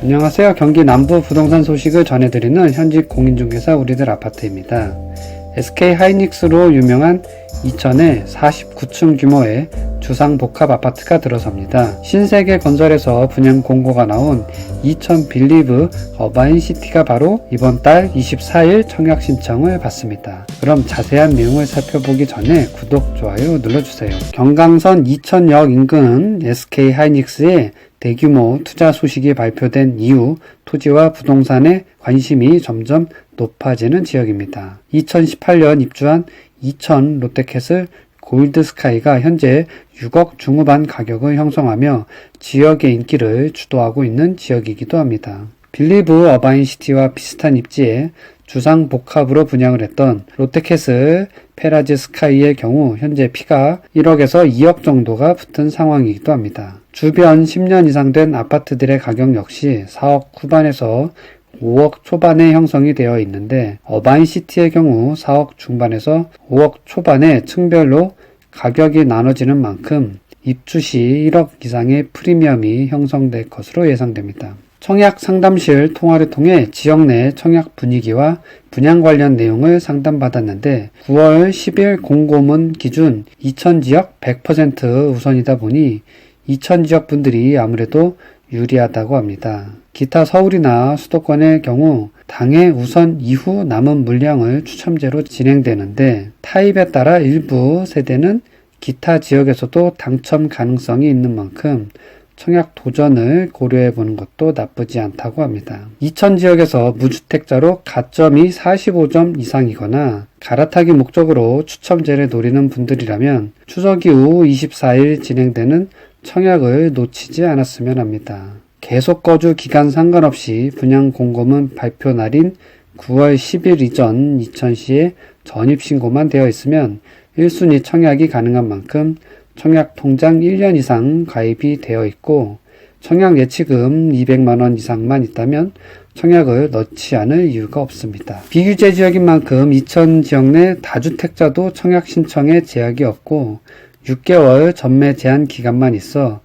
안녕하세요. 경기 남부 부동산 소식을 전해드리는 현직 공인중개사 우리들 아파트입니다. SK 하이닉스로 유명한 이천에 49층 규모의 주상복합 아파트가 들어섭니다. 신세계 건설에서 분양 공고가 나온 이천 빌리브 어바인시티가 바로 이번 달 24일 청약 신청을 받습니다. 그럼 자세한 내용을 살펴보기 전에 구독, 좋아요 눌러주세요. 경강선 이천역 인근 SK 하이닉스의 대규모 투자 소식이 발표된 이후 토지와 부동산에 관심이 점점 높아지는 지역입니다. 2018년 입주한 이천 롯데캐슬 골드스카이가 현재 6억 중후반 가격을 형성하며 지역의 인기를 주도하고 있는 지역이기도 합니다. 빌리브 어바인시티와 비슷한 입지에 주상복합으로 분양을 했던 롯데캐슬 페라즈 스카이의 경우 현재 피가 1억에서 2억 정도가 붙은 상황이기도 합니다. 주변 10년 이상 된 아파트들의 가격 역시 4억 후반에서 5억 초반에 형성이 되어 있는데 어바인시티의 경우 4억 중반에서 5억 초반의 층별로 가격이 나눠지는 만큼 입주 시 1억 이상의 프리미엄이 형성될 것으로 예상됩니다. 청약 상담실 통화를 통해 지역 내 청약 분위기와 분양 관련 내용을 상담받았는데 9월 10일 공고문 기준 이천 지역 100% 우선이다 보니 이천 지역 분들이 아무래도 유리하다고 합니다. 기타 서울이나 수도권의 경우 당해 우선 이후 남은 물량을 추첨제로 진행되는데 타입에 따라 일부 세대는 기타 지역에서도 당첨 가능성이 있는 만큼 청약 도전을 고려해 보는 것도 나쁘지 않다고 합니다. 이천 지역에서 무주택자로 가점이 45점 이상이거나 갈아타기 목적으로 추첨제를 노리는 분들이라면 추석 이후 24일 진행되는 청약을 놓치지 않았으면 합니다. 계속 거주 기간 상관없이 분양 공고문 발표 날인 9월 10일 이전 이천시에 전입신고만 되어 있으면 1순위 청약이 가능한 만큼 청약 통장 1년 이상 가입이 되어 있고 청약 예치금 200만원 이상만 있다면 청약을 넣지 않을 이유가 없습니다. 비규제 지역인 만큼 이천 지역 내 다주택자도 청약 신청에 제약이 없고 6개월 전매 제한 기간만 있어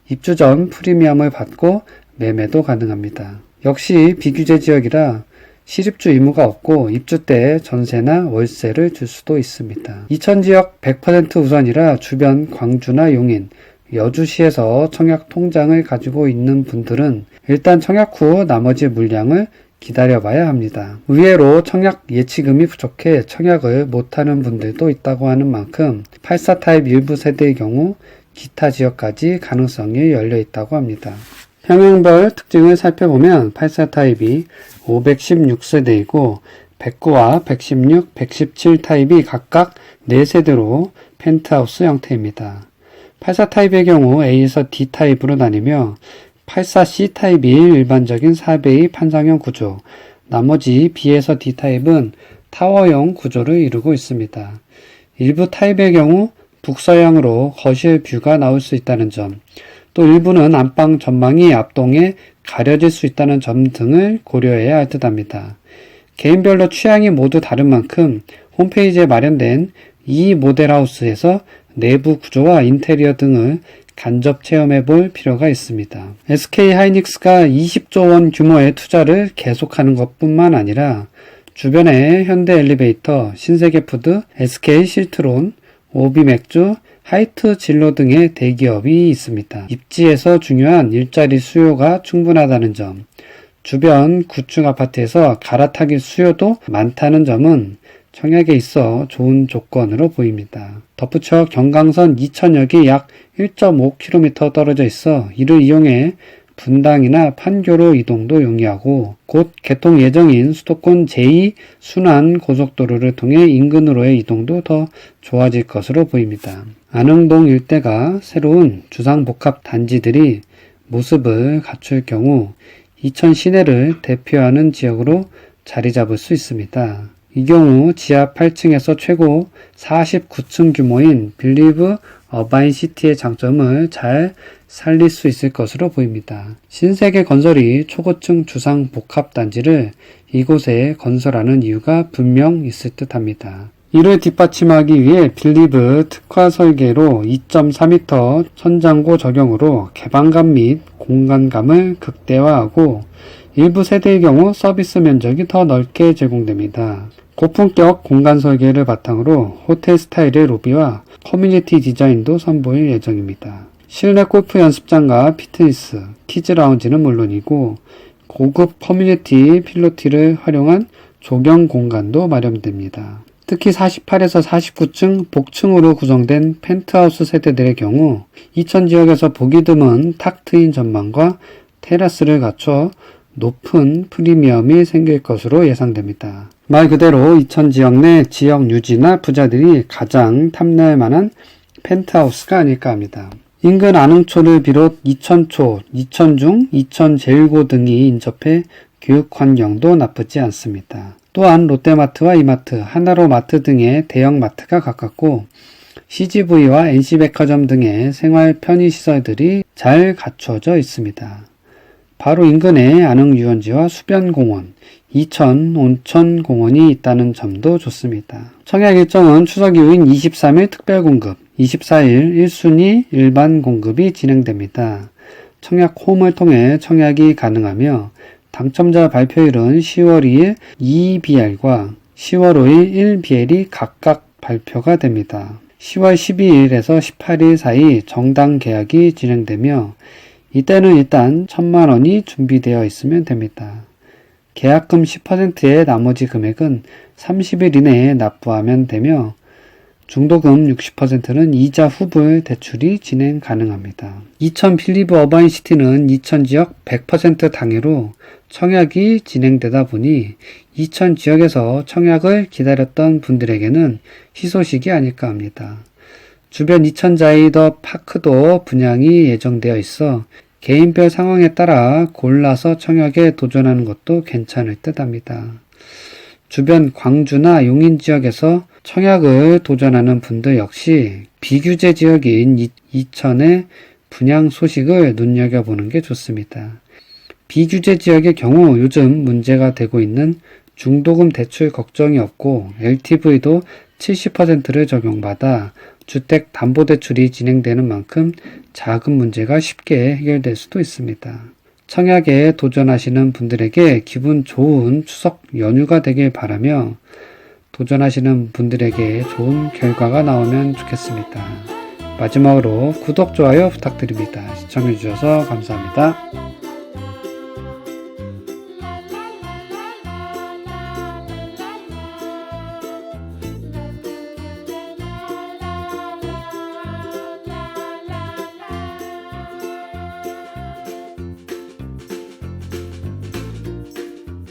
입주 전 프리미엄을 받고 매매도 가능합니다. 역시 비규제 지역이라 실입주 의무가 없고 입주 때 전세나 월세를 줄 수도 있습니다. 이천 지역 100% 우선이라 주변 광주나 용인, 여주시에서 청약 통장을 가지고 있는 분들은 일단 청약 후 나머지 물량을 기다려봐야 합니다. 의외로 청약 예치금이 부족해 청약을 못하는 분들도 있다고 하는 만큼 84 타입 일부 세대의 경우 기타 지역까지 가능성이 열려 있다고 합니다. 평형별 특징을 살펴보면 84 타입이 516세대이고 109와 116, 117 타입이 각각 4세대로 펜트하우스 형태입니다. 84 타입의 경우 A에서 D 타입으로 나뉘며 84C 타입이 일반적인 4베이 판상형 구조, 나머지 B에서 D 타입은 타워형 구조를 이루고 있습니다. 일부 타입의 경우 북서향으로 거실 뷰가 나올 수 있다는 점, 또 일부는 안방 전망이 앞동에 가려질 수 있다는 점 등을 고려해야 할 듯합니다. 개인별로 취향이 모두 다른 만큼 홈페이지에 마련된 이 모델하우스에서 내부 구조와 인테리어 등을 간접 체험해 볼 필요가 있습니다. SK 하이닉스가 20조 원 규모의 투자를 계속하는 것뿐만 아니라 주변에 현대 엘리베이터, 신세계푸드, SK 실트론, 오비맥주, 하이트 진로 등의 대기업이 있습니다. 입지에서 중요한 일자리 수요가 충분하다는 점, 주변 구층 아파트에서 갈아타기 수요도 많다는 점은 청약에 있어 좋은 조건으로 보입니다. 덧붙여 경강선 이천역이 약 1.5km 떨어져 있어 이를 이용해 분당이나 판교로 이동도 용이하고 곧 개통 예정인 수도권 제2순환 고속도로를 통해 인근으로의 이동도 더 좋아질 것으로 보입니다. 안흥동 일대가 새로운 주상복합 단지들이 모습을 갖출 경우 이천 시내를 대표하는 지역으로 자리 잡을 수 있습니다. 이 경우 지하 8층에서 최고 49층 규모인 빌리브 어바인시티의 장점을 잘 살릴 수 있을 것으로 보입니다. 신세계 건설이 초고층 주상 복합 단지를 이곳에 건설하는 이유가 분명 있을 듯 합니다. 이를 뒷받침하기 위해 빌리브 특화 설계로 2.4m 천장고 적용으로 개방감 및 공간감을 극대화하고 일부 세대의 경우 서비스 면적이 더 넓게 제공됩니다. 고품격 공간 설계를 바탕으로 호텔 스타일의 로비와 커뮤니티 디자인도 선보일 예정입니다. 실내 골프 연습장과 피트니스, 키즈 라운지는 물론이고 고급 커뮤니티 필로티를 활용한 조경 공간도 마련됩니다. 특히 48에서 49층 복층으로 구성된 펜트하우스 세대들의 경우 이천 지역에서 보기 드문 탁 트인 전망과 테라스를 갖춰 높은 프리미엄이 생길 것으로 예상됩니다. 말 그대로 이천 지역 내 지역 유지나 부자들이 가장 탐낼 만한 펜트하우스가 아닐까 합니다. 인근 안흥초를 비롯 이천초, 이천중, 이천제일고 등이 인접해 교육 환경도 나쁘지 않습니다. 또한 롯데마트와 이마트, 하나로마트 등의 대형마트가 가깝고 CGV와 NC백화점 등의 생활 편의시설들이 잘 갖춰져 있습니다. 바로 인근에 안흥유원지와 수변공원, 이천 온천공원이 있다는 점도 좋습니다. 청약 일정은 추석 이후인 23일 특별공급, 24일 1순위 일반 공급이 진행됩니다. 청약 홈을 통해 청약이 가능하며 당첨자 발표일은 10월 2일 2BR과 10월 5일 1BL이 각각 발표가 됩니다. 10월 12일에서 18일 사이 정당 계약이 진행되며 이때는 일단 1,000만원이 준비되어 있으면 됩니다. 계약금 10%의 나머지 금액은 30일 이내에 납부하면 되며 중도금 60%는 이자 후불 대출이 진행 가능합니다. 이천 빌리브 어바인시티는 이천 지역 100% 당해로 청약이 진행되다 보니 이천 지역에서 청약을 기다렸던 분들에게는 희소식이 아닐까 합니다. 주변 이천자이더 파크도 분양이 예정되어 있어 개인별 상황에 따라 골라서 청약에 도전하는 것도 괜찮을 듯 합니다. 주변 광주나 용인 지역에서 청약을 도전하는 분들 역시 비규제 지역인 이천의 분양 소식을 눈여겨보는 게 좋습니다. 비규제 지역의 경우 요즘 문제가 되고 있는 중도금 대출 걱정이 없고 LTV도 70%를 적용받아 주택담보대출이 진행되는 만큼 자금 문제가 쉽게 해결될 수도 있습니다. 청약에 도전하시는 분들에게 기분 좋은 추석 연휴가 되길 바라며 도전하시는 분들에게 좋은 결과가 나오면 좋겠습니다. 마지막으로 구독, 좋아요 부탁드립니다. 시청해주셔서 감사합니다.